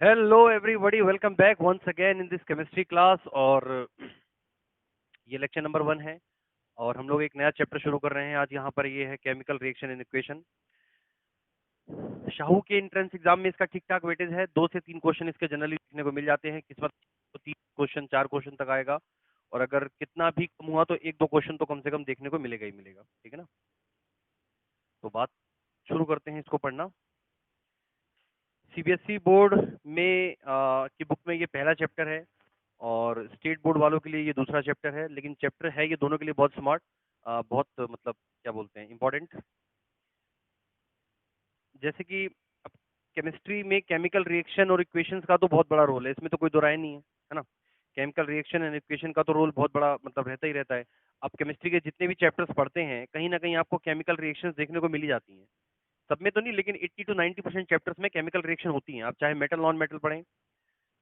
Hello everybody, welcome back once again in this chemistry class. और ये lecture number 1 है और हम लोग एक नया चैप्टर शुरू कर रहे हैं आज। यहाँ पर ये है chemical reaction in equation. Shahu के एंट्रेंस एग्जाम में इसका ठीक ठाक वेटेज है। 2 से 3 क्वेश्चन इसके जनरली देखने को मिल जाते हैं। किस्मत तो 3 क्वेश्चन 4 क्वेश्चन तक आएगा, और अगर कितना भी कम हुआ तो 1-2 क्वेश्चन तो कम से कम देखने को मिलेगा ही मिलेगा। ठीक है ना? तो बात शुरू करते हैं इसको पढ़ना। सीबीएसई बोर्ड में की बुक में ये पहला चैप्टर है और स्टेट बोर्ड वालों के लिए ये दूसरा चैप्टर है। लेकिन चैप्टर है ये दोनों के लिए बहुत स्मार्ट, बहुत मतलब क्या बोलते हैं, इंपॉर्टेंट। जैसे कि अब केमिस्ट्री में केमिकल रिएक्शन और इक्वेशंस का तो बहुत बड़ा रोल है, इसमें तो कोई दो राय नहीं है ना? केमिकल रिएक्शन एंड इक्वेशन का तो रोल बहुत बड़ा मतलब रहता ही रहता है। आप केमिस्ट्री के जितने भी चैप्टर्स पढ़ते हैं कहीं ना कहीं आपको केमिकल रिएक्शंस देखने को मिल ही जाती हैं। सब में तो नहीं, लेकिन 80 to 90% चैप्टर्स में केमिकल रिएक्शन होती हैं। आप चाहे मेटल नॉन मेटल पढ़ें,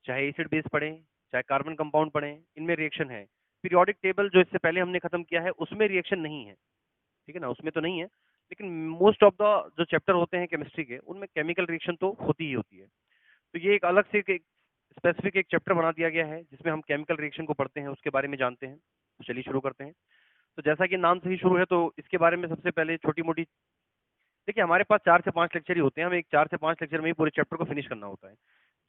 चाहे एसिड बेस पढ़ें, चाहे कार्बन कंपाउंड पढ़ें, इनमें रिएक्शन है। पीरियोडिक टेबल जो इससे पहले हमने खत्म किया है उसमें रिएक्शन नहीं है, ठीक है ना? उसमें तो नहीं है, लेकिन मोस्ट ऑफ द जो चैप्टर होते हैं केमिस्ट्री के उनमें केमिकल रिएक्शन तो होती ही होती है। तो ये एक अलग से एक स्पेसिफिक एक चैप्टर बना दिया गया है जिसमें हम केमिकल रिएक्शन को पढ़ते हैं, उसके बारे में जानते हैं। तो चलिए शुरू करते हैं। तो जैसा कि नाम से ही शुरू है तो इसके बारे में सबसे पहले छोटी मोटी, देखिए हमारे पास 4 से 5 लेक्चर ही होते हैं, हमें एक 4 से 5 लेक्चर में ही पूरे चैप्टर को फिनिश करना होता है।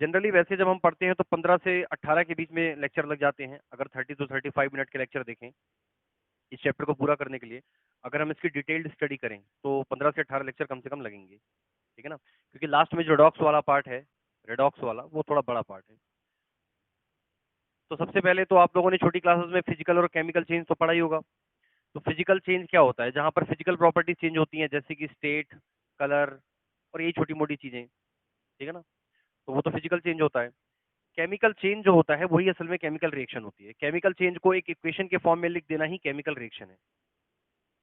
जनरली वैसे जब हम पढ़ते हैं तो 15 से 18 के बीच में लेक्चर लग जाते हैं, अगर 30 to 35 मिनट के लेक्चर देखें इस चैप्टर को पूरा करने के लिए। अगर हम इसकी डिटेल्ड स्टडी करें तो 15 से 18 लेक्चर कम से कम लगेंगे, ठीक है ना? क्योंकि लास्ट में जो रेडॉक्स वाला पार्ट है, रेडॉक्स वाला, वो थोड़ा बड़ा पार्ट है। तो सबसे पहले तो आप लोगों ने छोटी क्लासेस में फिजिकल और केमिकल चेंज तो पढ़ा ही होगा। तो फिजिकल चेंज क्या होता है? जहाँ पर फिजिकल प्रॉपर्टीज चेंज होती हैं, जैसे कि स्टेट, कलर और यही छोटी मोटी चीजें, ठीक है ना? तो वो तो फिजिकल चेंज होता है। केमिकल चेंज जो होता है वही असल में केमिकल रिएक्शन होती है। केमिकल चेंज को एक इक्वेशन के फॉर्म में लिख देना ही केमिकल रिएक्शन है।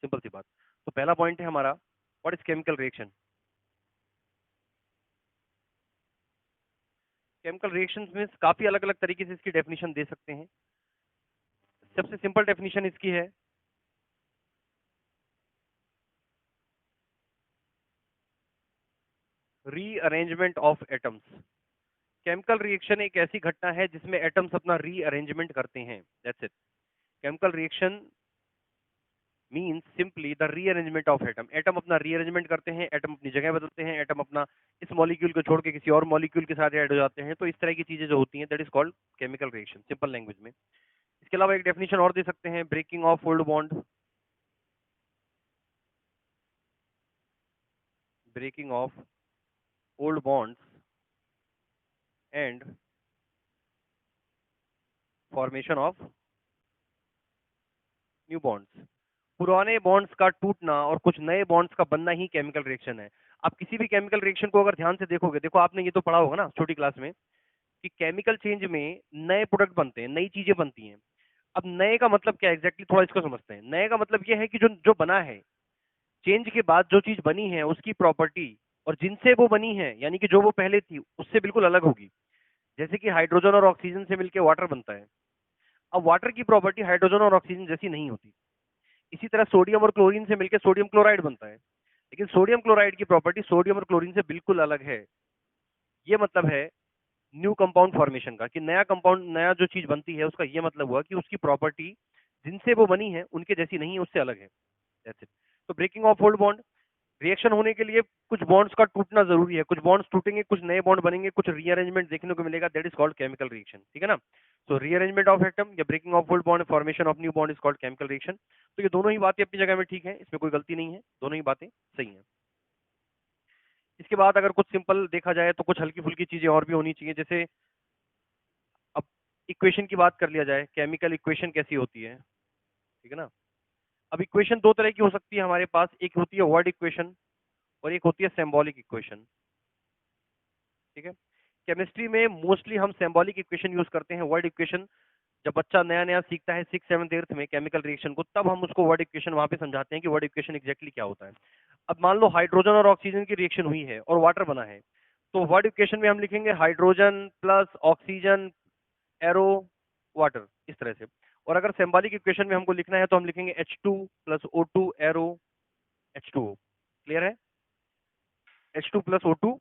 सिंपल सी बात। तो पहला पॉइंट है हमारा, what is chemical reaction. Chemical reactions में काफी अलग अलग तरीके से इसकी डेफिनेशन दे सकते हैं। सबसे सिंपल डेफिनेशन इसकी है, rearrangement of atoms. Chemical reaction एक ऐसी घटना है जिसमें एटम्स अपना रीअरेंजमेंट करते हैं, that's it. Chemical reaction means simply the rearrangement of atom. Atom अपना रीअरेंजमेंट करते हैं, एटम अपनी जगह बदलते हैं, एटम अपना इस मॉलिक्यूल को छोड़ के किसी और मॉलिक्यूल के साथ ऐड हो जाते हैं। तो इस तरह की चीजें जो होती हैं that is called chemical reaction, simple language में। इसके अलावा एक डेफिनेशन और दे सकते हैं, breaking of old bond. Breaking of old bonds and formation of new bonds. पुराने बॉन्ड्स का टूटना और कुछ नए बॉन्ड्स का बनना ही केमिकल रिएक्शन है। आप किसी भी केमिकल रिएक्शन को अगर ध्यान से देखोगे, देखो आपने ये तो पढ़ा होगा ना छोटी क्लास में, कि केमिकल चेंज में नए प्रोडक्ट बनते हैं, नई चीजें बनती हैं। अब नए का मतलब क्या एग्जैक्टली थोड़ा इसको समझते हैं। नए का मतलब ये है कि जो जो बना है, चेंज के बाद जो चीज बनी है उसकी प्रॉपर्टी और जिनसे वो बनी है, यानी कि जो वो पहले थी उससे बिल्कुल अलग होगी। जैसे कि हाइड्रोजन और ऑक्सीजन से मिलकर वाटर बनता है। अब वाटर की प्रॉपर्टी हाइड्रोजन और ऑक्सीजन जैसी नहीं होती। इसी तरह सोडियम और क्लोरीन से मिलकर सोडियम क्लोराइड बनता है, लेकिन सोडियम क्लोराइड की प्रॉपर्टी सोडियम और क्लोरीन से बिल्कुल अलग है। ये मतलब है न्यू कंपाउंड फॉर्मेशन का, कि नया कंपाउंड, नया जो चीज बनती है उसका ये मतलब हुआ कि उसकी प्रॉपर्टी जिनसे वो बनी है उनके जैसी नहीं है, उससे अलग है। That's it. तो breaking of old bond, reaction होने के लिए कुछ बॉन्ड्स का टूटना जरूरी है, कुछ बॉन्ड्स टूटेंगे, कुछ नए बॉन्ड बनेंगे, कुछ रीअरेंजमेंट देखने को मिलेगा, that is called chemical reaction, ठीक है ना? सो रीअरेंजमेंट ऑफ एटम या breaking of old bond, formation of new bond is called chemical reaction. तो ये दोनों ही बातें अपनी जगह में ठीक है, इसमें कोई गलती नहीं है, दोनों ही बातें सही हैं। इसके बाद अगर कुछ सिंपल देखा जाए तो कुछ हल्की फुल्की चीजें और भी होनी चाहिए। जैसे अब इक्वेशन की बात कर लिया जाए, केमिकल इक्वेशन कैसी होती है, ठीक है ना? अब इक्वेशन दो तरह की हो सकती है हमारे पास, एक होती है वर्ड इक्वेशन और एक होती है सिंबॉलिक इक्वेशन, ठीक है? केमिस्ट्री में मोस्टली हम सिंबॉलिक इक्वेशन यूज करते हैं। वर्ड इक्वेशन जब बच्चा नया नया सीखता है 6th 7th 8th में केमिकल रिएक्शन को, तब हम उसको वर्ड इक्वेशन वहां पे समझाते हैं कि वर्ड इक्वेशन एग्जैक्टली क्या होता है। अब मान लो हाइड्रोजन और ऑक्सीजन की रिएक्शन हुई है और वाटर बना है, तो वर्ड इक्वेशन में हम लिखेंगे hydrogen plus oxygen arrow water, इस तरह से। और अगर सिंबॉलिक इक्वेशन में हमको लिखना है तो हम लिखेंगे H2 plus O2 arrow H2O। Clear है? H2 plus O2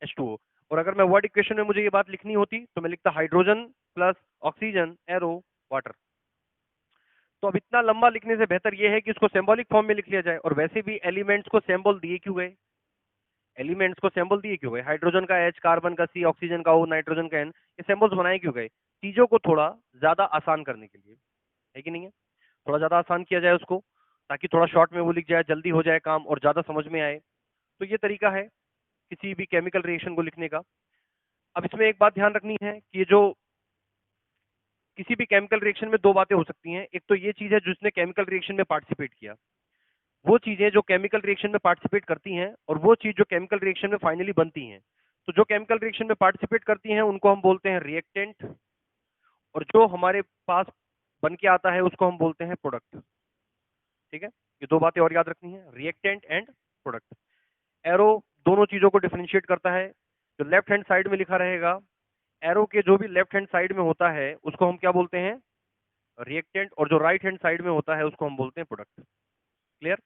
H2O। और अगर मैं वर्ड इक्वेशन में मुझे ये बात लिखनी होती तो मैं लिखता hydrogen plus oxygen arrow water. तो अब इतना लंबा लिखने से बेहतर ये है कि इसको सिंबॉलिक फॉर्म में लिख लिया जाए। और वैसे भी एलिमेंट्स को सिंबल दिए क्यों गए? एलिमेंट्स को सिंबल दिए क्यों गए? हाइड्रोजन का H, कार्बन का C, ऑक्सीजन का O, नाइट्रोजन का N, ये सिंबल्स बनाए क्यों गए? चीजों को थोड़ा ज्यादा आसान करने के लिए, है कि नहीं है? थोड़ा ज्यादा आसान किया जाए उसको, ताकि थोड़ा शॉर्ट में वो लिख जाए, जल्दी हो जाए काम और ज्यादा समझ में आए। तो ये तरीका है किसी भी केमिकल रिएक्शन को लिखने का। अब इसमें एक बात ध्यान रखनी है कि ये जो किसी भी केमिकल रिएक्शन में दो बातें हो सकती हैं। एक तो ये चीज है जिसने केमिकल रिएक्शन में पार्टिसिपेट किया, वो चीजें जो केमिकल रिएक्शन में पार्टिसिपेट करती हैं, और वो चीज जो केमिकल रिएक्शन में फाइनली बनती हैं। तो जो केमिकल रिएक्शन में पार्टिसिपेट करती हैं उनको हम बोलते हैं रिएक्टेंट, और जो हमारे पास बन के आता है उसको हम बोलते हैं प्रोडक्ट। ठीक है, ये दो बातें और याद रखनी है, रिएक्टेंट एंड प्रोडक्ट। एरो दोनों चीजों को डिफरेंशिएट करता है। जो लेफ्ट हैंड साइड में लिखा रहेगा, एरो के जो भी लेफ्ट हैंड साइड में होता है उसको हम क्या बोलते हैं? रिएक्टेंट। और जो राइट हैंड साइड में होता है उसको हम बोलते हैं प्रोडक्ट। क्लियर?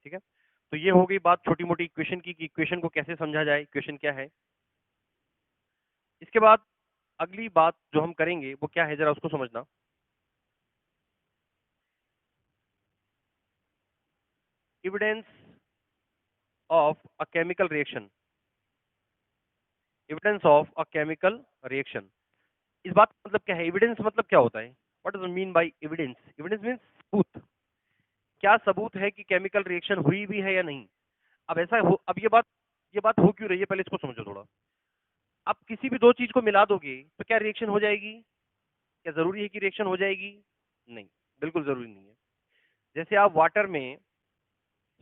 ठीक है, तो ये हो गई बात छोटी मोटी इक्वेशन की, कि इक्वेशन को कैसे समझा जाए, इक्वेशन क्या है। इसके बाद अगली बात जो हम करेंगे वो क्या है, जरा उसको समझना। Evidence of a chemical reaction. Evidence of a chemical reaction, इस बात का मतलब क्या है? एविडेंस मतलब क्या होता है? What does mean by evidence? Evidence means सबूत। क्या सबूत है कि केमिकल रिएक्शन हुई भी है या नहीं? अब ऐसा हो, अब ये बात हो क्यों रही है, पहले इसको समझो थोड़ा। आप किसी भी दो चीज को मिला दोगे तो क्या रिएक्शन हो जाएगी? क्या जरूरी है कि रिएक्शन हो जाएगी? नहीं, बिल्कुल जरूरी नहीं है। जैसे आप वाटर में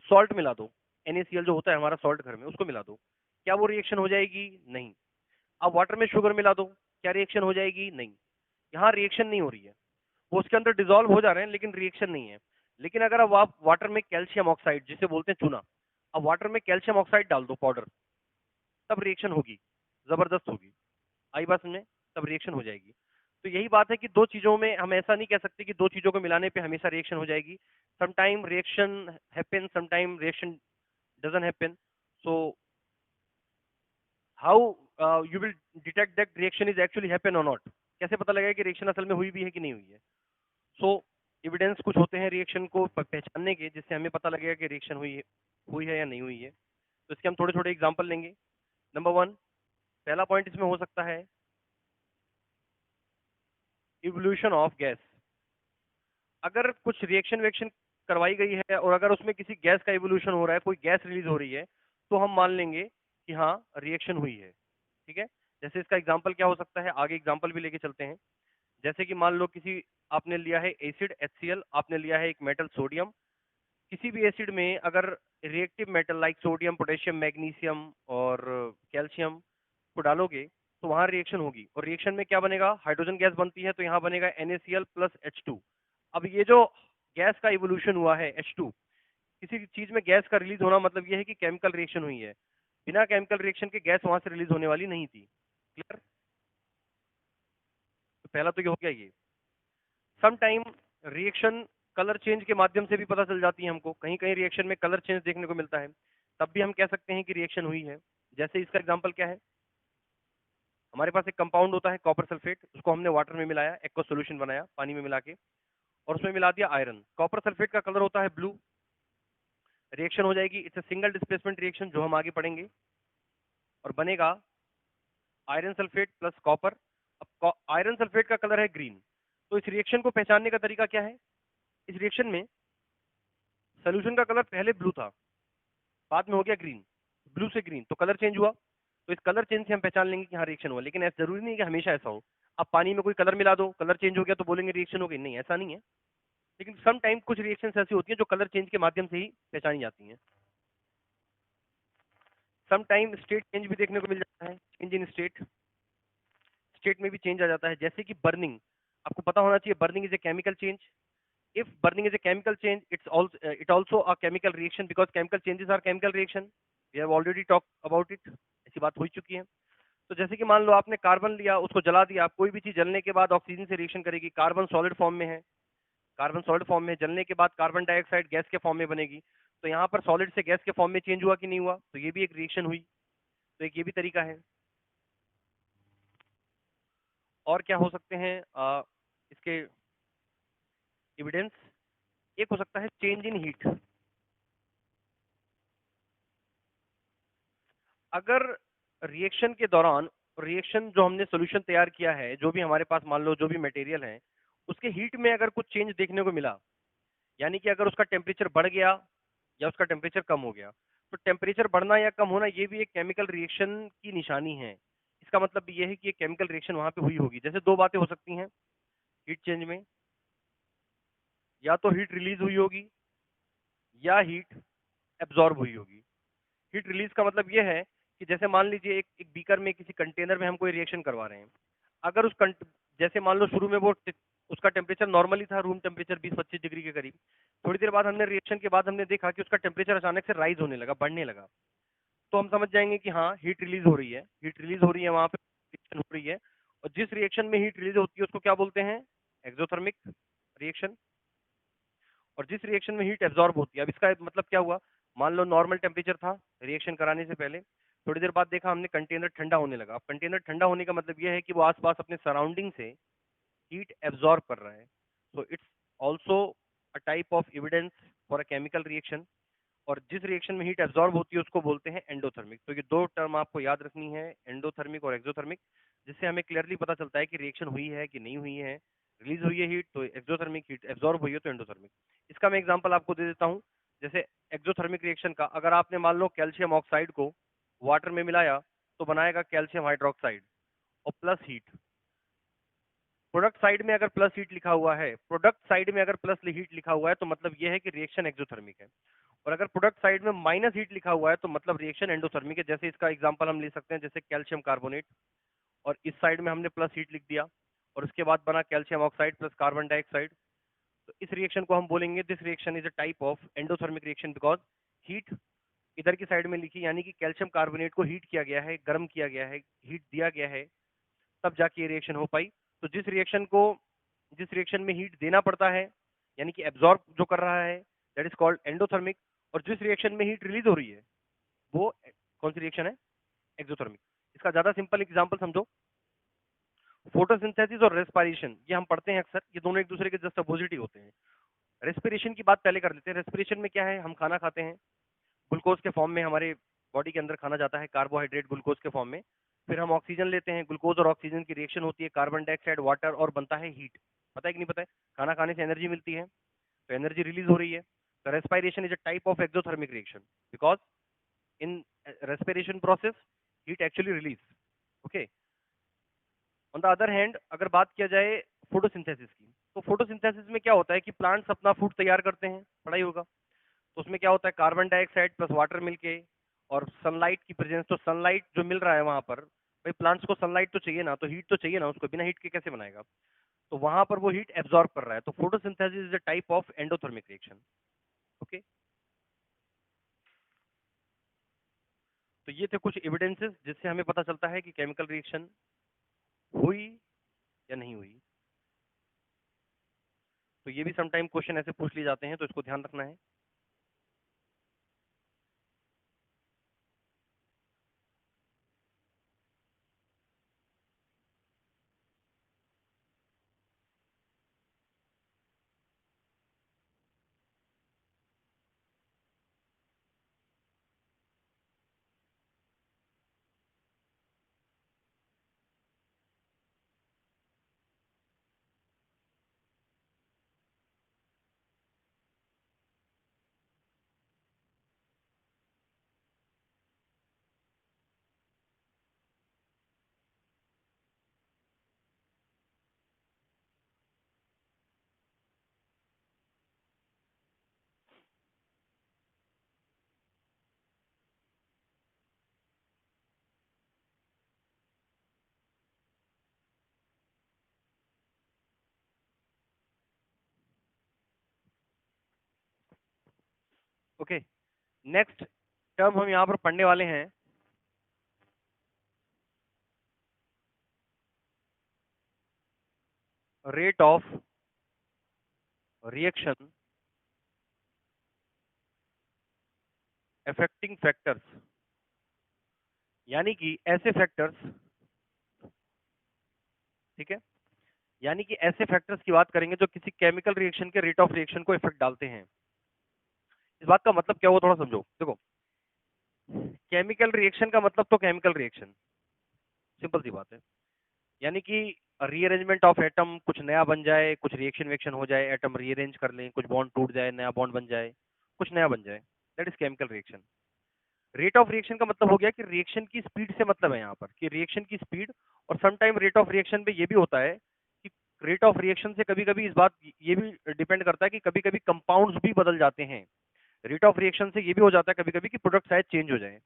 सॉल्ट मिला दो, NaCl जो होता है हमारा सॉल्ट घर में, उसको मिला दो, क्या वो रिएक्शन हो जाएगी? नहीं। आप वाटर में शुगर मिला दो, क्या रिएक्शन हो जाएगी? नहीं। यहाँ रिएक्शन नहीं हो रही है, वो उसके अंदर डिसॉल्व हो जा रहे हैं लेकिन रिएक्शन नहीं है। लेकिन अगर अब आप वाटर में कैल्शियम ऑक्साइड, जिसे बोलते हैं चूना, अब वाटर में कैल्शियम ऑक्साइड डाल दो पाउडर, तब रिएक्शन होगी, जबरदस्त होगी। आई बात समझे? तब रिएक्शन हो जाएगी। तो यही बात है कि दो चीजों में हम ऐसा नहीं कह सकते कि दो चीजों को मिलाने पे हमेशा रिएक्शन हो जाएगी। Sometime reaction happen, sometime reaction doesn't happen. So how you will detect that reaction is actually happen और नॉट? कैसे पता लगेगा कि रिएक्शन असल में हुई भी है कि नहीं हुई है? सो एविडेंस कुछ होते हैं रिएक्शन को पहचानने के, जिससे हमें पता लगेगा कि रिएक्शन हुई है या नहीं हुई है। तो इसके हम थोड़े छोटे एग्जांपल लेंगे। नंबर वन, पहला पॉइंट इसमें हो सकता है इवोल्यूशन ऑफ गैस। अगर कुछ रिएक्शन वेक्शन करवाई गई है और अगर उसमें किसी गैस का इवोल्यूशन हो रहा है, कोई गैस रिलीज हो रही है, तो हम मान लेंगे कि हाँ रिएक्शन हुई है। ठीक है, जैसे इसका एग्जांपल क्या हो सकता है, आगे एग्जांपल भी लेके चलते हैं। जैसे कि मान लो किसी, आपने लिया है एसिड HCl, आपने लिया है एक मेटल सोडियम। किसी भी एसिड में अगर reactive metal like sodium, potassium, magnesium और कैल्शियम को डालोगे तो वहां रिएक्शन होगी, और रिएक्शन में क्या बनेगा? हाइड्रोजन गैस बनती है, तो यहाँ बनेगा NaCl प्लस H2। अब ये जो गैस का इवोल्यूशन हुआ है H2, किसी चीज में गैस का रिलीज होना मतलब ये है कि केमिकल रिएक्शन हुई है। बिना केमिकल रिएक्शन के गैस वहां से रिलीज होने वाली नहीं थी। क्लियर? तो पहला तो ये हो गया ये। Some time reaction colour change के माध्यम से भी पता चल जाती है हमको, कहीं कहीं रिएक्शन में कलर चेंज देखने को मिलता है, तब भी हम कह सकते हैं कि रिएक्शन हुई है। जैसे इसका एग्जांपल क्या है, हमारे पास एक कंपाउंड होता है कॉपर सल्फेट, उसको हमने वाटर में मिलाया, एक्वा सॉल्यूशन बनाया पानी में मिला के, और उसमें मिला दिया आयरन। कॉपर सल्फेट का कलर होता है ब्लू, रिएक्शन हो जाएगी, it's a single displacement reaction जो हम आगे पढ़ेंगे, और बनेगा आयरन सल्फेट प्लस कॉपर। अब आयरन सल्फेट का कलर है ग्रीन। तो इस रिएक्शन को पहचानने का तरीका क्या है? इस रिएक्शन में सोल्यूशन का कलर पहले ब्लू था, बाद में हो गया ग्रीन, ब्लू से ग्रीन, तो कलर चेंज हुआ। तो इस कलर चेंज से हम पहचान लेंगे कि हाँ रिएक्शन हुआ। लेकिन ऐसा जरूरी नहीं है कि हमेशा ऐसा हो। आप पानी में कोई कलर मिला दो, कलर चेंज हो गया, तो बोलेंगे रिएक्शन हो गई? नहीं, ऐसा नहीं है। लेकिन सम टाइम कुछ रिएक्शन ऐसी होती हैं जो कलर चेंज के माध्यम से ही पहचानी जाती हैं। सम टाइम स्टेट चेंज भी देखने को मिल जाता है, चेंज इन स्टेट, स्टेट में भी चेंज आ जाता है। जैसे कि बर्निंग, आपको पता होना चाहिए burning is a chemical change. If burning is a chemical change, it also a chemical reaction because chemical changes are chemical reaction. We have already talked about it. ऐसी बात हो चुकी है। तो जैसे कि मान लो आपने कार्बन लिया, उसको जला दिया, कोई भी चीज जलने के बाद ऑक्सीजन से रिएक्शन करेगी, कार्बन सॉलिड फॉर्म में है, कार्बन सॉलिड फॉर्म में जलने के बाद कार्बन डाइऑक्साइड गैस के फॉर्म में बनेगी। तो यहाँ पर सॉलिड से गैस के फॉर्म में चेंज हुआ कि नहीं हुआ, तो ये भी एक रिएक्शन हुई। तो एक ये भी तरीका है। और क्या हो सकते हैं इसके एविडेंस? एक हो सकता है चेंज इन हीट। अगर रिएक्शन के दौरान, रिएक्शन जो हमने सॉल्यूशन तैयार किया है, जो भी हमारे पास मान लो जो भी मटेरियल है, उसके हीट में अगर कुछ चेंज देखने को मिला, यानी कि अगर उसका टेम्परेचर बढ़ गया या उसका टेम्परेचर कम हो गया, तो टेम्परेचर बढ़ना या कम होना ये भी एक केमिकल रिएक्शन की निशानी है। इसका मतलब ये है कि एक केमिकल रिएक्शन वहां पे हुई होगी। जैसे दो बातें हो सकती हैं हीट चेंज में, या तो हीट रिलीज हुई होगी या हीट एब्जॉर्ब हुई होगी। हीट रिलीज का मतलब ये है कि जैसे मान लीजिए एक बीकर में, किसी कंटेनर में हम कोई रिएक्शन करवा रहे हैं। अगर जैसे मान लो शुरू में उसका टेम्परेचर नॉर्मली था, रूम टेम्परेचर 20-25 डिग्री के करीब। थोड़ी देर बाद हमने रिएक्शन के बाद हमने देखा कि उसका टेम्परेचर अचानक से राइज होने लगा, बढ़ने लगा। तो हम समझ जाएंगे कि हाँ, हीट रिलीज हो रही है, हीट रिलीज हो रही है, वहां पे रिएक्शन हो रही है। और जिस रिएक्शन में हीट रिलीज होती है उसको क्या बोलते हैं? Exothermic reaction. और जिस रिएक्शन में हीट एब्जॉर्ब होती है, अब इसका मतलब क्या हुआ? मान लो नॉर्मल टेम्परेचर था रिएक्शन कराने से पहले, थोड़ी देर बाद देखा हमने कंटेनर ठंडा होने लगा। अब कंटेनर ठंडा होने का मतलब यह है कि वो आसपास अपने सराउंडिंग से हीट एब्जॉर्ब कर रहा है। So it's also a type of evidence for a chemical reaction. और जिस रिएक्शन में हीट एब्जॉर्ब होती है उसको बोलते हैं एंडोथर्मिक। तो ये दो टर्म आपको याद रखनी है, एंडोथर्मिक और एक्सोथर्मिक, जिससे हमें क्लियरली पता चलता है कि रिएक्शन हुई है कि नहीं हुई है। रिलीज हुई है हीट तो एक्सोथर्मिक, हीट एब्जॉर्ब हुई है तो एंडोथर्मिक। इसका मैं एग्जांपल आपको दे देता हूं। जैसे एक्सोथर्मिक रिएक्शन का, अगर आपने मान लो कैल्शियम ऑक्साइड को वाटर में मिलाया तो बनाएगा कैल्शियम हाइड्रोक्साइड और प्लस हीट। प्रोडक्ट साइड में अगर प्लस हीट लिखा हुआ है, प्रोडक्ट साइड में अगर प्लस हीट लिखा हुआ है तो मतलब यह है कि रिएक्शन एक्सोथर्मिक है। और अगर प्रोडक्ट साइड में माइनस हीट लिखा हुआ है तो मतलब रिएक्शन एंडोथर्मिक है। जैसे इसका एग्जांपल हम ले सकते हैं, जैसे कैल्शियम कार्बोनेट, और इस साइड में हमने प्लस हीट लिख दिया और उसके बाद बना calcium oxide plus carbon dioxide. तो इस रिएक्शन को हम बोलेंगे this reaction is a type of endothermic reaction, because heat इधर की साइड में लिखी, यानी कि कैल्शियम कार्बोनेट को हीट किया गया है, गर्म किया गया है, हीट दिया गया है, तब जाके ये रिएक्शन हो पाई। तो जिस रिएक्शन में हीट देना पड़ता है, यानी कि एब्जॉर्ब जो कर रहा है, दैट इज कॉल्ड एंडोथर्मिक। और जिस रिएक्शन में हीट रिलीज हो रही है वो कौन सी रिएक्शन है? एक्सोथर्मिक। इसका ज्यादा सिंपल एग्जांपल समझो, फोटोसिंथेसिस और रेस्पिरेशन, ये हम पढ़ते हैं अक्सर, ये दोनों एक दूसरे के जस्ट अपोजिट ही होते हैं। रेस्पिरेशन की बात पहले कर लेते हैं। रेस्पिरेशन में क्या है? हम खाना खाते हैं, ग्लूकोज के फॉर्म में हमारे बॉडी के अंदर खाना जाता है, कार्बोहाइड्रेट ग्लूकोज के फॉर्म में। फिर हम ऑक्सीजन लेते हैं, ग्लूकोज और ऑक्सीजन की रिएक्शन होती है, कार्बन डाइऑक्साइड, वाटर, और बनता है हीट। पता है कि नहीं पता है? खाना खाने से एनर्जी मिलती है, तो एनर्जी रिलीज हो रही है। तो respiration is a type of exothermic reaction, because in respiration process heat actually release. Okay. On the other hand अगर बात किया जाए फोटोसिंथेसिस की, तो फोटोसिंथेसिस में क्या होता है कि प्लांट्स अपना फूड तैयार करते हैं, पढ़ा ही होगा। तो उसमें क्या होता है? कार्बन डाइऑक्साइड प्लस वाटर मिलके और सनलाइट की प्रेजेंस। तो सनलाइट जो मिल रहा है वहां पर, भाई प्लांट्स को सनलाइट तो चाहिए ना, तो हीट तो चाहिए ना उसको, बिना हीट के कैसे बनाएगा? तो वहां पर वो हीट एब्जॉर्ब कर रहा है। तो photosynthesis is a type of endothermic reaction. Okay. तो ये थे कुछ एविडेंसेस जिससे हमें पता चलता है कि केमिकल रिएक्शन हुई या नहीं हुई। तो ये भी समटाइम क्वेश्चन ऐसे पूछ लिए जाते हैं, तो इसको ध्यान रखना है। ओके। नेक्स्ट टर्म हम यहाँ पर पढ़ने वाले हैं, rate of reaction affecting factors, यानी कि ऐसे फैक्टर्स, ठीक है, यानी कि ऐसे फैक्टर्स की बात करेंगे जो किसी केमिकल रिएक्शन के रेट ऑफ रिएक्शन को इफेक्ट डालते हैं। इस बात का मतलब क्या हुआ, थोड़ा समझो। देखो, केमिकल रिएक्शन का मतलब तो केमिकल रिएक्शन, सिंपल सी बात है। यानी कि रीअरेंजमेंट ऑफ एटम, कुछ नया बन जाए, कुछ रिएक्शन वेक्शन हो जाए, एटम रीअरेंज कर लें, कुछ बॉन्ड टूट जाए, नया बॉन्ड बन जाए, कुछ नया बन जाए, that is chemical reaction. Rate of reaction का मतलब हो गया कि रिएक्शन की स्पीड से मतलब है यहाँ पर कि रिएक्शन की स्पीड। और some time rate of reaction पे ये भी होता है कि रेट ऑफ रिएक्शन से कभी कभी इस बात ये भी डिपेंड करता है कि कभी कभी कंपाउंड्स भी बदल जाते हैं। रेट ऑफ रिएक्शन से ये भी हो जाता है कभी कभी कि प्रोडक्ट शायद चेंज हो जाए,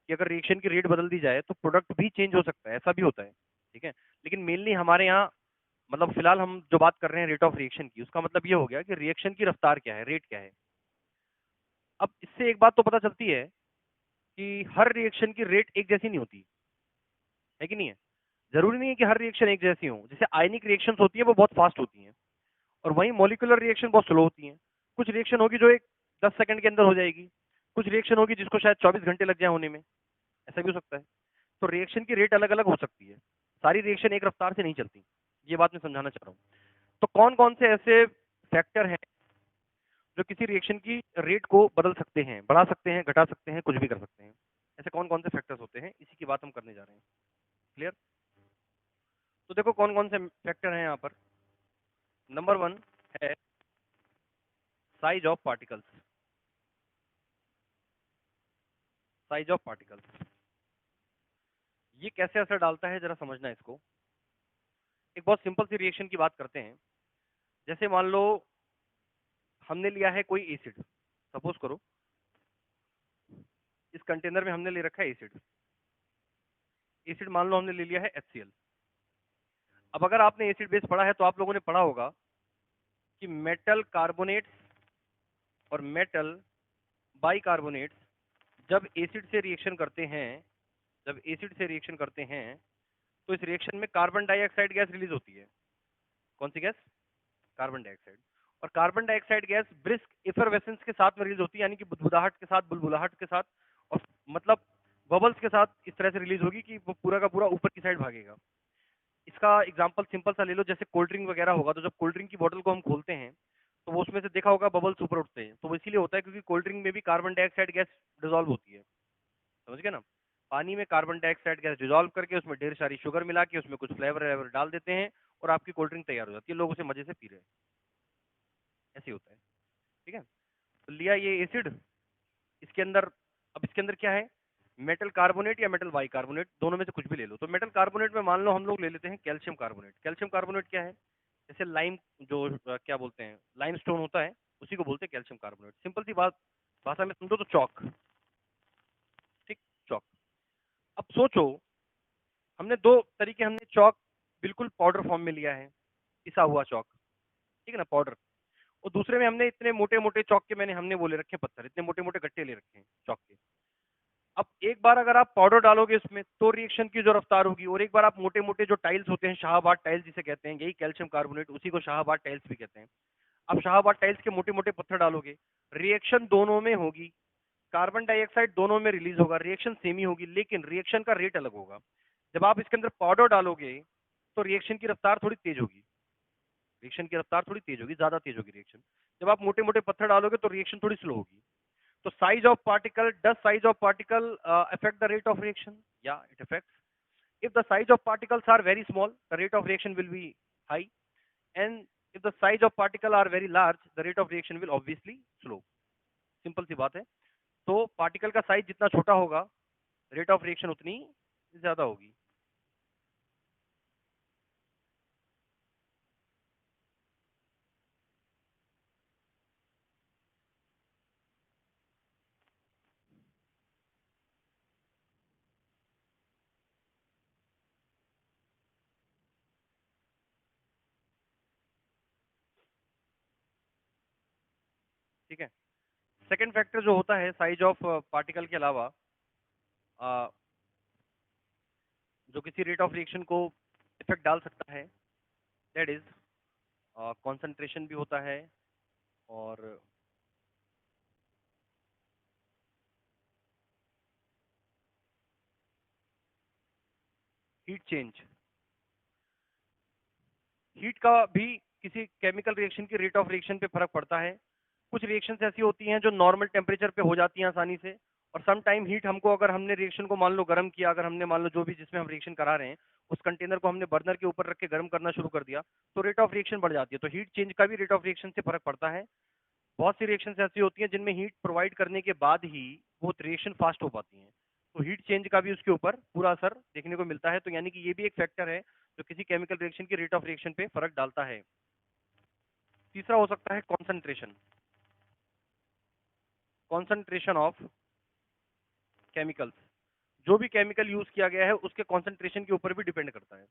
कि अगर रिएक्शन की रेट बदल दी जाए तो प्रोडक्ट भी चेंज हो सकता है, ऐसा भी होता है। ठीक है, लेकिन मेनली हमारे यहाँ, मतलब फिलहाल हम जो बात कर रहे हैं रेट ऑफ रिएक्शन की, उसका मतलब ये हो गया कि रिएक्शन की रफ्तार क्या है, रेट क्या है। अब इससे एक बात तो पता चलती है कि हर रिएक्शन की रेट एक जैसी नहीं होती है कि नहीं है। जरूरी नहीं है कि हर रिएक्शन एक जैसी हो। जैसे आयनिक रिएक्शंस होती है वो बहुत फास्ट होती हैं, और वहीं मॉलिक्यूलर रिएक्शन बहुत स्लो होती हैं। कुछ रिएक्शन होगी जो एक 10 सेकंड के अंदर हो जाएगी, कुछ रिएक्शन होगी जिसको शायद 24 घंटे लग जाए होने में, ऐसा भी हो सकता है। तो रिएक्शन की रेट अलग अलग हो सकती है, सारी रिएक्शन एक रफ्तार से नहीं चलती, ये बात मैं समझाना चाह रहा हूँ। तो कौन कौन से ऐसे फैक्टर हैं जो किसी रिएक्शन की रेट को बदल सकते हैं, बढ़ा सकते हैं, घटा सकते हैं, कुछ भी कर सकते हैं। ऐसे कौन कौन से फैक्टर्स होते हैं, इसी की बात हम करने जा रहे हैं। क्लियर? तो देखो कौन कौन से फैक्टर हैं यहाँ पर। नंबर 1 है size of particles. Size of particles ये कैसे असर डालता है, जरा समझना इसको। एक बहुत सिंपल सी रिएक्शन की बात करते हैं। जैसे मान लो हमने लिया है कोई एसिड, सपोज करो इस कंटेनर में हमने ले रखा है एसिड। एसिड मान लो हमने ले लिया है HCl। अब अगर आपने एसिड बेस पढ़ा है तो आप लोगों ने पढ़ा होगा कि मेटल कार्बोनेट्स और मेटल बाइकार्बोनेट्स जब एसिड से रिएक्शन करते हैं, जब एसिड से रिएक्शन करते हैं तो इस रिएक्शन में कार्बन डाइऑक्साइड गैस रिलीज होती है। कौन सी गैस? Carbon dioxide. और carbon dioxide gas brisk effervescence के साथ में रिलीज होती है, यानी कि बुदबुदाहट के साथ, बुलबुलाहट के साथ, और मतलब बबल्स के साथ इस तरह से रिलीज होगी कि वो पूरा का पूरा ऊपर की साइड भागेगा। इसका एग्जांपल सिंपल सा ले लो, जैसे कोल्ड ड्रिंक वगैरह होगा तो जब कोल्ड ड्रिंक की बोतल को हम खोलते हैं तो वो उसमें से देखा होगा बबल्स ऊपर उठते हैं, तो वो इसीलिए होता है क्योंकि कोल्ड ड्रिंक में भी कार्बन डाइऑक्साइड गैस डिजोल्व होती है। समझ गए ना? पानी में कार्बन डाइऑक्साइड गैस डिजोल्व करके उसमें ढेर सारी शुगर मिला के उसमें कुछ फ्लेवर वेवर डाल देते हैं और आपकी कोल्ड ड्रिंक तैयार हो जाती है, लोग उसे मजे से पी रहे हैं। ऐसे ही होता है। ठीक है, तो लिया ये एसिड, इसके अंदर, अब इसके अंदर क्या है, मेटल कार्बोनेट या मेटल बाइकार्बोनेट, दोनों में से कुछ भी ले लो। तो मेटल कार्बोनेट में मान लो हम लोग ले लेते हैं कैल्शियम कार्बोनेट। कैल्शियम कार्बोनेट क्या है? जैसे लाइम, जो क्या बोलते हैं, लाइम स्टोन होता है, उसी को बोलते हैं कैल्शियम कार्बोनेट। सिंपल सी बात, भाषा में समझो तो चौक। ठीक, चौक। अब सोचो, हमने दो तरीके, हमने चौक बिल्कुल पाउडर फॉर्म में लिया है, पिसा हुआ चौक, ठीक है ना, पाउडर। और दूसरे में हमने इतने मोटे मोटे चौक के, मैंने हमने वो ले रखे हैं पत्थर, इतने मोटे मोटे गट्टे ले रखे हैं चौक के। अब एक बार अगर आप पाउडर डालोगे इसमें तो रिएक्शन की जो रफ्तार होगी, और एक बार आप मोटे मोटे जो टाइल्स होते हैं, शाहबाद टाइल्स जिसे कहते हैं, यही कैल्शियम कार्बोनेट, उसी को शाहबाद टाइल्स भी कहते हैं। अब शाहबाद टाइल्स के मोटे मोटे पत्थर डालोगे, रिएक्शन दोनों में होगी, कार्बन डाइऑक्साइड दोनों में रिलीज होगा, रिएक्शन सेम ही होगी, लेकिन रिएक्शन का रेट अलग होगा। जब आप इसके अंदर पाउडर डालोगे तो रिएक्शन की रफ्तार थोड़ी तेज होगी, रिएक्शन की रफ्तार थोड़ी तेज होगी, ज्यादा तेज होगी रिएक्शन। जब आप मोटे मोटे पत्थर डालोगे तो रिएक्शन थोड़ी स्लो होगी। So size of particle, does size of particle affect the rate of reaction? Yeah, it affects. If the size of particles are very small, the rate of reaction will be high. And if the size of particle are very large, the rate of reaction will obviously slow. Simple सी बात है। तो particle का size जितना छोटा होगा, rate of reaction उतनी ज्यादा होगी। ठीक है, सेकेंड फैक्टर जो होता है साइज ऑफ पार्टिकल के अलावा, अ, जो किसी रेट ऑफ रिएक्शन को इफेक्ट डाल सकता है, दैट इज कॉन्सेंट्रेशन भी होता है, और हीट चेंज, हीट का भी किसी केमिकल रिएक्शन की रेट ऑफ रिएक्शन पे फर्क पड़ता है। कुछ रिएक्शंस ऐसी होती हैं जो नॉर्मल टेम्परेचर पे हो जाती हैं आसानी से, और सम टाइम हीट हमको, अगर हमने रिएक्शन को मान लो गर्म किया, अगर हमने मान लो जो भी जिसमें हम रिएक्शन करा रहे हैं उस कंटेनर को हमने बर्नर के ऊपर रख के गर्म करना शुरू कर दिया, तो रेट ऑफ रिएक्शन बढ़ जाती है। तो हीट चेंज का भी रेट ऑफ रिएक्शन से फर्क पड़ता है। बहुत सी रिएक्शंस ऐसी होती हैं जिनमें हीट प्रोवाइड करने के बाद ही वो रिएक्शन फास्ट हो पाती हैं, तो हीट चेंज का भी उसके ऊपर पूरा असर देखने को मिलता है। तो यानी कि ये भी एक फैक्टर है जो किसी केमिकल रिएक्शन की रेट ऑफ रिएक्शन पे फर्क डालता है। तीसरा हो सकता है कॉन्सेंट्रेशन, कॉन्सेंट्रेशन ऑफ केमिकल्स। जो भी केमिकल यूज किया गया है उसके कॉन्सेंट्रेशन के ऊपर भी डिपेंड करता है।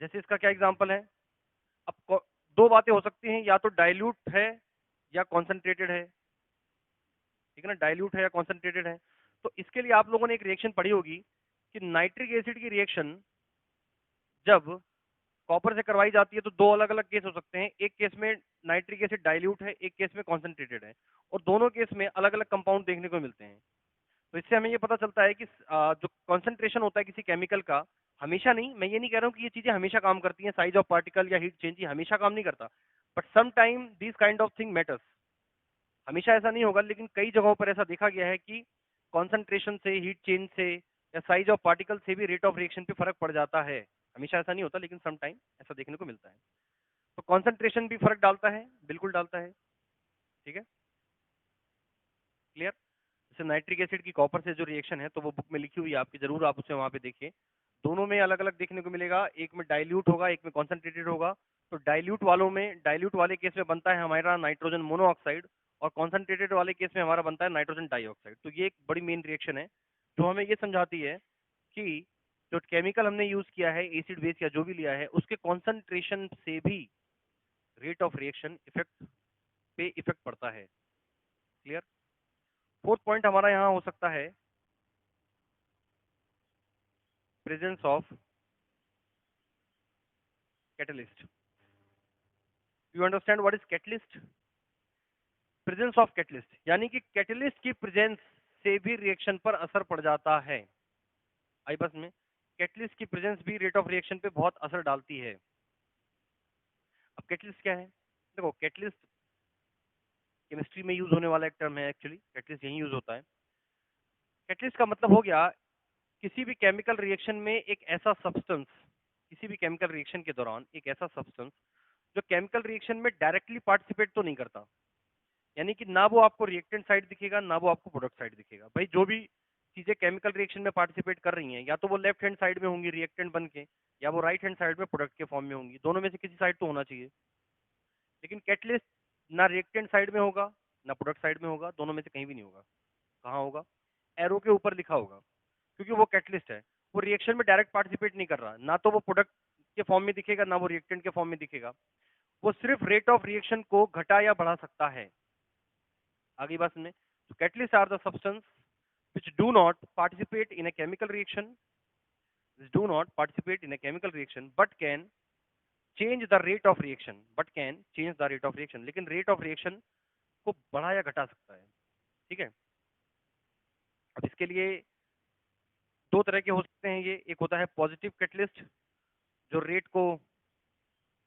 जैसे इसका क्या एग्जांपल है, अब दो बातें हो सकती हैं, या तो डाइल्यूट है या कॉन्सेंट्रेटेड है, ठीक है ना, डाइल्यूट है या कॉन्सेंट्रेटेड है। तो इसके लिए आप लोगों ने एक रिएक्शन पढ़ी होगी कि नाइट्रिक एसिड की रिएक्शन जब कॉपर से करवाई जाती है तो दो अलग अलग केस हो सकते हैं। एक केस में नाइट्रिक एसिड डाइल्यूट है, एक केस में कॉन्सेंट्रेटेड है, और दोनों केस में अलग अलग कंपाउंड देखने को मिलते हैं। तो इससे हमें ये पता चलता है कि जो कॉन्सेंट्रेशन होता है किसी केमिकल का, हमेशा नहीं, मैं ये नहीं कह रहा हूँ कि ये चीजें हमेशा काम करती हैं, साइज ऑफ पार्टिकल या हीट चेंज ये हमेशा काम नहीं करता, but some time this kind of thing matters. हमेशा ऐसा नहीं होगा, लेकिन कई जगहों पर ऐसा देखा गया है कि कॉन्सेंट्रेशन से, हीट चेंज से या साइज ऑफ पार्टिकल से भी रेट ऑफ रिएक्शन पे फर्क पड़ जाता है। हमेशा ऐसा नहीं होता, लेकिन सम टाइम ऐसा देखने को मिलता है। तो कॉन्सेंट्रेशन भी फर्क डालता है, बिल्कुल डालता है। ठीक है, क्लियर। जैसे नाइट्रिक एसिड की कॉपर से जो रिएक्शन है, तो वो बुक में लिखी हुई है आपकी, जरूर आप उसे वहां पे देखिए। दोनों में अलग अलग देखने को मिलेगा, एक में डाइल्यूट होगा, एक में कॉन्सेंट्रेटेड होगा। तो डाइल्यूट वालों में, डाइल्यूट वाले केस में बनता है हमारा नाइट्रोजन मोनोऑक्साइड, और कॉन्सेंट्रेटेड वाले केस में हमारा बनता है नाइट्रोजन डाइऑक्साइड। तो ये एक बड़ी मेन रिएक्शन है जो हमें ये समझाती है कि जो केमिकल हमने यूज किया है, एसिड बेस या जो भी लिया है, उसके कॉन्सेंट्रेशन से भी रेट ऑफ रिएक्शन इफेक्ट पे इफेक्ट पड़ता है। क्लियर। फोर्थ पॉइंट हमारा यहाँ हो सकता है presence of catalyst. You understand what is catalyst? Presence of catalyst यानी कि कैटलिस्ट की प्रेजेंस से भी रिएक्शन पर असर पड़ जाता है। आई बस में, कैटलिस्ट की प्रेजेंस भी रेट ऑफ रिएक्शन पे बहुत असर डालती है। अब कैटलिस्ट क्या है? देखो, कैटलिस्ट केमिस्ट्री में यूज होने वाला एक टर्म है, एक्चुअली कैटलिस्ट यही यूज होता है। कैटलिस्ट का मतलब हो गया किसी भी केमिकल रिएक्शन में एक ऐसा सब्सटेंस, किसी भी केमिकल रिएक्शन के दौरान एक ऐसा सब्सटेंस जो केमिकल रिएक्शन में डायरेक्टली पार्टिसिपेट तो नहीं करता, यानी कि ना वो आपको रिएक्टेंट साइड दिखेगा, ना वो आपको प्रोडक्ट साइड दिखेगा। भाई जो भी चीजें केमिकल रिएक्शन में पार्टिसिपेट कर रही हैं, या तो वो लेफ्ट हैंड साइड में होंगी रिएक्टेंट बन के, या वो राइट हैंड साइड में प्रोडक्ट के फॉर्म में होंगी। दोनों में से किसी साइड तो होना चाहिए। लेकिन कैटलिस्ट ना रिएक्टेंट साइड में होगा, ना प्रोडक्ट साइड में होगा, दोनों में से कहीं भी नहीं होगा। कहाँ होगा? एरो के ऊपर लिखा होगा, क्योंकि वो कैटलिस्ट है। वो रिएक्शन में डायरेक्ट पार्टिसिपेट नहीं कर रहा, ना तो वो प्रोडक्ट के फॉर्म में दिखेगा, ना वो रिएक्टेंट के फॉर्म में दिखेगा। वो सिर्फ रेट ऑफ रिएक्शन को घटा या बढ़ा सकता है। आगे बात सुनने। तो catalyst are the substance which do not participate in a chemical reaction, which do not participate in a chemical reaction but can change the rate of reaction, but can change the rate of reaction, लेकिन rate of reaction को बढ़ा या घटा सकता है। ठीक है। अब इसके लिए दो तरह के हो सकते हैं ये, एक होता है पॉजिटिव कैटलिस्ट जो रेट को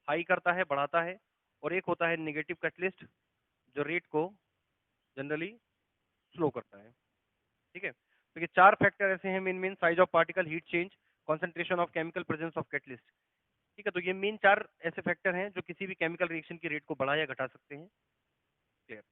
हाई करता है, बढ़ाता है, और एक होता है नेगेटिव कैटलिस्ट जो रेट को जनरली स्लो करता है। ठीक है। तो ये चार फैक्टर ऐसे हैं main main: size of particle, heat change, concentration of chemical, presence of catalyst. ठीक है। तो ये मेन चार ऐसे फैक्टर हैं जो किसी भी केमिकल रिएक्शन की रेट को बढ़ा या घटा सकते हैं। क्लियर।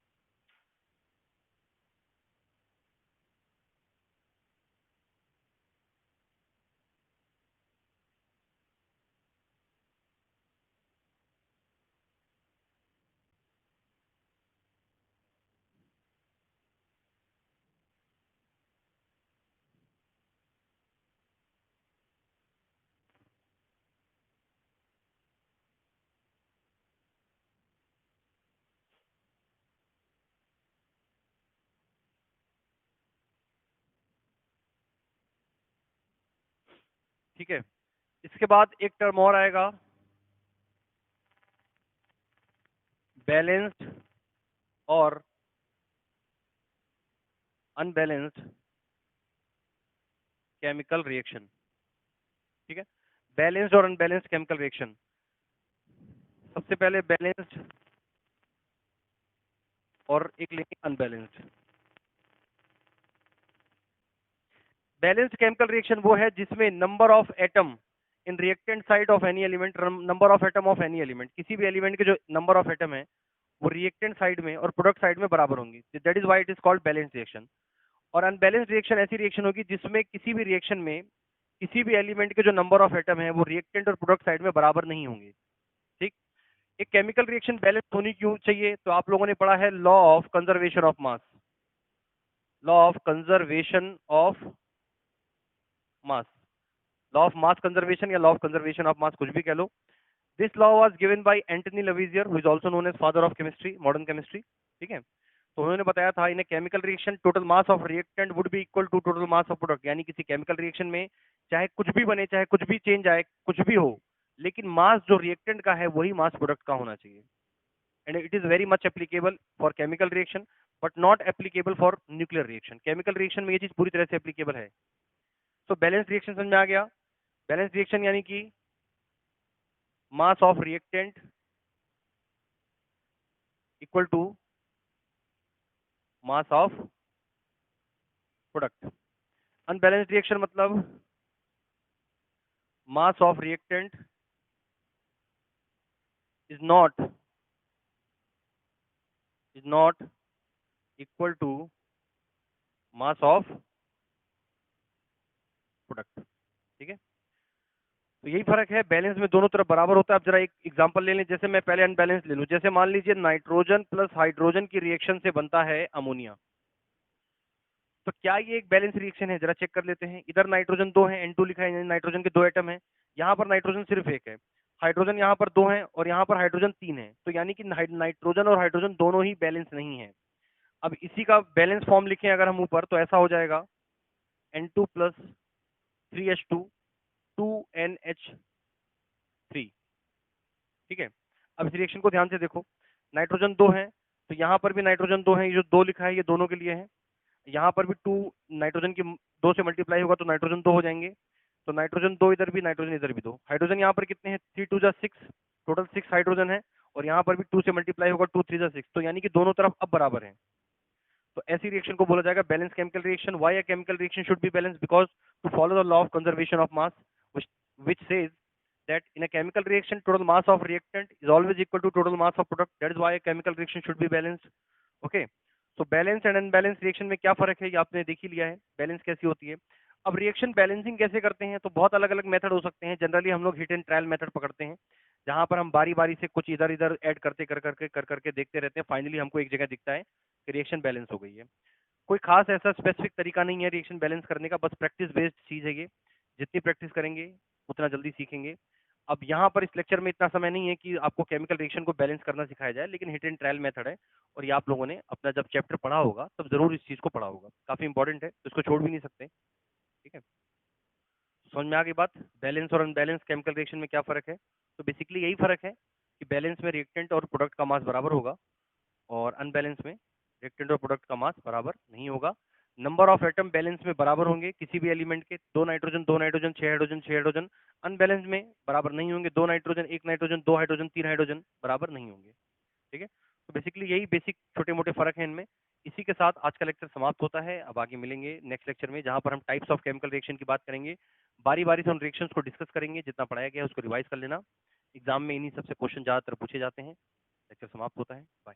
ठीक है। इसके बाद एक टर्म और आएगा, बैलेंस्ड और अनबैलेंस्ड केमिकल रिएक्शन। ठीक है। बैलेंस्ड और अनबैलेंस्ड केमिकल रिएक्शन। सबसे पहले बैलेंस्ड और एक लेंगे अनबैलेंस्ड। बैलेंस्ड केमिकल रिएक्शन वो है जिसमें number of atom in reactant side of any element, number of atom of any element, किसी भी एलिमेंट के जो नंबर ऑफ एटम है वो रिएक्टेंट साइड में और प्रोडक्ट साइड में बराबर होंगी। That is why it is called balanced reaction. और अनबैलेंस्ड रिएक्शन ऐसी रिएक्शन होगी जिसमें किसी भी रिएक्शन में किसी भी एलिमेंट के जो नंबर ऑफ एटम है वो रिएक्टेंट और प्रोडक्ट साइड में बराबर नहीं होंगे। ठीक। एक केमिकल रिएक्शन बैलेंस होनी क्यों चाहिए? तो आप लोगों ने पढ़ा है law of conservation of mass. Law of conservation of mass, law of mass conservation या law of conservation of mass, कुछ भी कह लो। This law was given by Antoine Lavoisier, who is also known as father of chemistry, modern chemistry. ठीक है। तो उन्होंने बताया था in a chemical reaction total mass of reactant would be equal to total mass of product. यानी किसी chemical reaction में चाहे कुछ भी बने, चाहे कुछ भी चेंज आए, कुछ भी हो, लेकिन मास जो रिएक्टेंट का है वही मास प्रोडक्ट का होना चाहिए। And it is very much applicable for chemical reaction but not applicable for nuclear reaction. Chemical reaction में ये चीज पूरी तरह से एप्लीकेबल है। तो बैलेंस रिएक्शन समझ में आ गया। बैलेंस रिएक्शन यानी कि mass of reactant equal to mass of product. Unbalanced reaction मतलब mass of reactant is not equal to mass of product. ठीक है। तो यही फर्क है, बैलेंस में दोनों तरफ बराबर होता है। अब जरा एक एग्जांपल ले लें, जैसे मैं पहले अनबैलेंस ले लूं। जैसे मान लीजिए नाइट्रोजन प्लस हाइड्रोजन की रिएक्शन से बनता है अमोनिया। तो क्या ये एक बैलेंस रिएक्शन है? जरा चेक कर लेते हैं। इधर नाइट्रोजन 2 है, N2 लिखा है, यानी नाइट्रोजन के 2 एटम है। यहाँ पर नाइट्रोजन सिर्फ एक है। हाइड्रोजन यहाँ पर 2 है और यहाँ पर हाइड्रोजन 3 है। तो यानी कि नाइट्रोजन और हाइड्रोजन दोनों ही बैलेंस नहीं है। अब इसी का बैलेंस फॉर्म लिखें अगर हम ऊपर, तो ऐसा हो जाएगा N2 प्लस 3H2 2NH3। ठीक है। अब इस रिएक्शन को ध्यान से देखो, नाइट्रोजन 2 है तो यहाँ पर भी नाइट्रोजन 2 है। ये जो 2 लिखा है ये दोनों के लिए है। यहाँ पर भी 2 नाइट्रोजन की 2 से मल्टीप्लाई होगा तो नाइट्रोजन 2 हो जाएंगे। तो नाइट्रोजन 2 इधर भी, नाइट्रोजन इधर भी 2। हाइड्रोजन यहाँ पर कितने हैं? 3 2 जा 6, टोटल 6 हाइड्रोजन है। और यहाँ पर भी 2 से मल्टीप्लाई होगा, 2 3 जा 6। तो यानी कि दोनों तरफ अब बराबर है। तो ऐसी रिएक्शन को बोला जाएगा balance chemical reaction. Why a chemical reaction should be balance? Because to follow the law of conservation of mass which says that in a chemical reaction total mass of reactant is always equal to total mass of product. That is why a chemical reaction should be balanced. Okay, so balance and unbalanced reaction में क्या फर्क है ये आपने देख ही लिया है, balance कैसी होती है। अब रिएक्शन बैलेंसिंग कैसे करते हैं? तो बहुत अलग अलग मेथड हो सकते हैं। जनरली हम लोग हिट एंड ट्रायल मेथड पकड़ते हैं, जहां पर हम बारी बारी से कुछ इधर इधर ऐड करते कर करके देखते रहते हैं। फाइनली हमको एक जगह दिखता है कि रिएक्शन बैलेंस हो गई है। कोई खास ऐसा स्पेसिफिक तरीका नहीं है रिएक्शन बैलेंस करने का, बस प्रैक्टिस बेस्ड चीज है ये। जितनी प्रैक्टिस करेंगे उतना जल्दी सीखेंगे। अब यहाँ पर इस लेक्चर में इतना समय नहीं है कि आपको केमिकल रिएक्शन को बैलेंस करना सिखाया जाए, लेकिन हिट एंड ट्रायल मेथड है और ये आप लोगों ने अपना जब चैप्टर पढ़ा होगा तब जरूर इस चीज को पढ़ा होगा। काफी इंपॉर्टेंट है तो इसको छोड़ भी नहीं सकते। ठीक है। समझ में आ गई बात? बैलेंस और अनबैलेंस केमिकल रिएक्शन में क्या फर्क है? तो बेसिकली यही फर्क है कि बैलेंस में रिएक्टेंट और प्रोडक्ट का मास बराबर होगा और अनबैलेंस में रिएक्टेंट और प्रोडक्ट का मास बराबर नहीं होगा। नंबर ऑफ एटम बैलेंस में बराबर होंगे किसी भी एलिमेंट के, 2 nitrogen 2 nitrogen 6 hydrogen 6 hydrogen. Unbalance में बराबर नहीं होंगे, 2 नाइट्रोजन 1 नाइट्रोजन 2 हाइड्रोजन 3 हाइड्रोजन बराबर नहीं होंगे। ठीक है। तो बेसिकली यही बेसिक छोटे मोटे फर्क है इनमें। इसी के साथ आज का लेक्चर समाप्त होता है। अब आगे मिलेंगे नेक्स्ट लेक्चर में, जहां पर हम टाइप्स ऑफ केमिकल रिएक्शन की बात करेंगे। बारी बारी से उन रिएक्शंस को डिस्कस करेंगे, जितना पढ़ाया गया है उसको रिवाइज कर लेना। एग्जाम में इन्हीं सबसे क्वेश्चन ज्यादातर पूछे जाते हैं। लेक्चर समाप्त होता है। बाय।